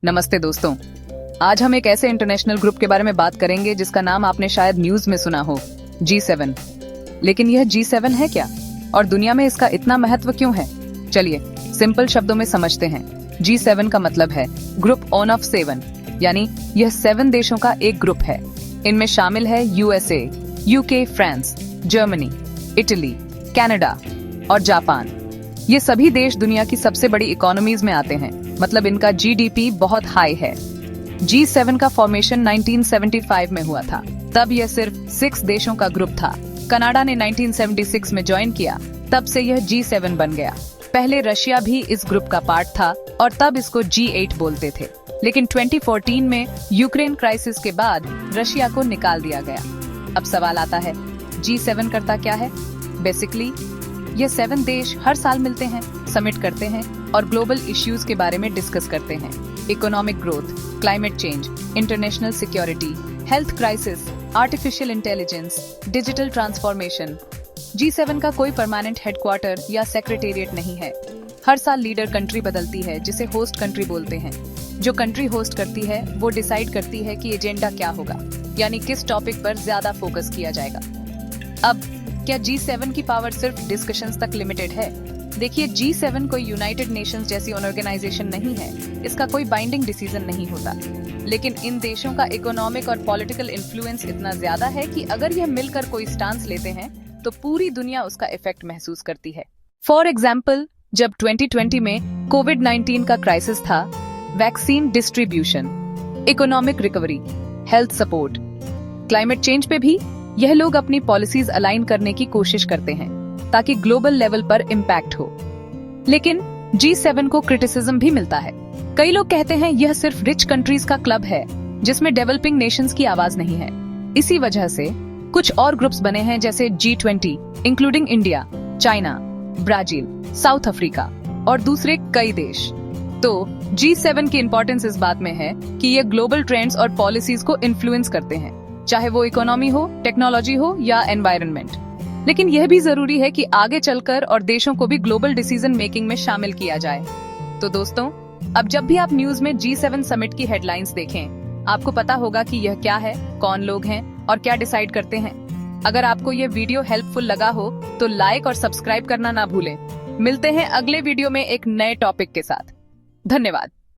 नमस्ते दोस्तों। आज हम एक ऐसे इंटरनेशनल ग्रुप के बारे में बात करेंगे जिसका नाम आपने शायद न्यूज में सुना हो, G7। लेकिन यह G7 है क्या और दुनिया में इसका इतना महत्व क्यों है? चलिए सिंपल शब्दों में समझते हैं। G7 का मतलब है ग्रुप ऑन ऑफ 7, यानी यह 7 देशों का एक ग्रुप है। इनमें शामिल है USA, UK, France, Germany, Italy, Canada और जापान। ये सभी देश दुनिया की सबसे बड़ी इकोनॉमीज में आते हैं, मतलब इनका GDP बहुत हाई है। G7 का फॉर्मेशन 1975 में हुआ था। तब यह सिर्फ 6 देशों का ग्रुप था। कनाडा ने 1976 में ज्वाइन किया, तब से यह G7 बन गया। पहले रशिया भी इस ग्रुप का पार्ट था और तब इसको G8 बोलते थे। लेकिन 2014 में यूक्रेन क्राइसिस के बाद रशिया को निकाल दिया गया। अब सवाल आता है, G7 करता क्या है? बेसिकली ये 7 देश हर साल मिलते हैं, समिट करते हैं और ग्लोबल इश्यूज के बारे में डिस्कस करते हैं। Economic growth, climate change, international security, health crisis, artificial intelligence, digital transformation. G7 का कोई परमानेंट हेडक्वार्टर या सेक्रेटेरिएट नहीं है। हर साल लीडर कंट्री बदलती है, जिसे होस्ट कंट्री बोलते हैं। जो कंट्री होस्ट करती है वो डिसाइड करती है कि एजेंडा क्या होगा, यानी किस टॉपिक पर ज्यादा फोकस किया जाएगा। अब क्या G7 की पावर सिर्फ डिस्कशंस तक लिमिटेड है? देखिए, G7 कोई यूनाइटेड नेशंस जैसी ऑर्गेनाइजेशन नहीं है। इसका कोई बाइंडिंग डिसीजन नहीं होता। लेकिन इन देशों का इकोनॉमिक और पॉलिटिकल इन्फ्लुएंस इतना ज्यादा है कि अगर यह मिलकर कोई स्टांस लेते हैं तो पूरी दुनिया उसका इफेक्ट महसूस करती है। फॉर एग्जाम्पल, जब 2020 में कोविड-19 का क्राइसिस था, vaccine distribution, economic recovery, health support, climate change पे भी यह लोग अपनी पॉलिसीज अलाइन करने की कोशिश करते हैं ताकि ग्लोबल लेवल पर इम्पैक्ट हो। लेकिन G7 को क्रिटिसिज्म भी मिलता है। कई लोग कहते हैं यह सिर्फ रिच कंट्रीज का क्लब है जिसमें डेवलपिंग नेशंस की आवाज नहीं है। इसी वजह से कुछ और ग्रुप्स बने हैं, जैसे G20, including India, China, Brazil, south Africa और दूसरे कई देश। तो G7 की इंपॉर्टेंस इस बात में है कि ये ग्लोबल ट्रेंड्स और पॉलिसीज को इन्फ्लुएंस करते हैं, चाहे वो इकोनॉमी हो, टेक्नोलॉजी हो या एनवायरनमेंट। लेकिन यह भी जरूरी है कि आगे चलकर और देशों को भी ग्लोबल डिसीजन मेकिंग में शामिल किया जाए। तो दोस्तों, अब जब भी आप न्यूज में G7 समिट की हेडलाइंस देखें, आपको पता होगा कि यह क्या है, कौन लोग हैं और क्या डिसाइड करते हैं। अगर आपको यह वीडियो हेल्पफुल लगा हो तो लाइक और सब्सक्राइब करना ना भूलें। मिलते हैं अगले वीडियो में एक नए टॉपिक के साथ। धन्यवाद।